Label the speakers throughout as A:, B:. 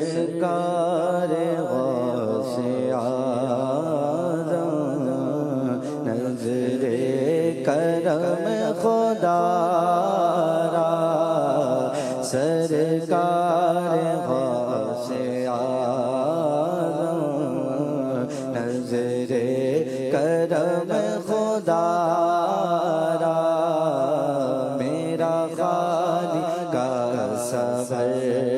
A: سرکار غوث اعظم نظر کرم خدا را سرکار غوث اعظم نظر کرم خدا را میرا خالق کا صبر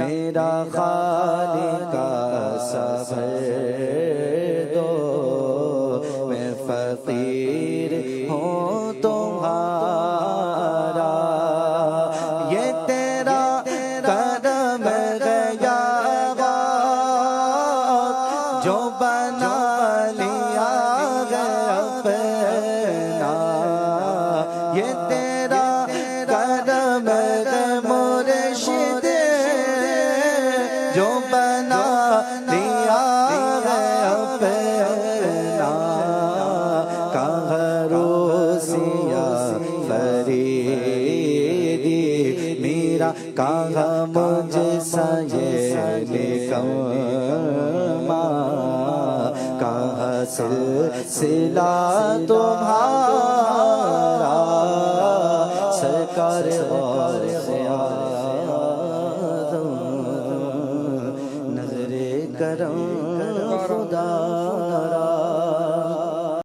A: میرا خالق کا صبر دو میں فقیر ہوں تمہارا یہ تیرا کرم گیا جو بنا لیا گیا اپنا یہ تیرا کرم مرشد جو بنا دیا ہے اپنا کہاں روسیا فریدی میرا کہاں مجھ سا یہ نکما کہاں سلسلہ تمہارا سرکار غوث اعظم کرم خدا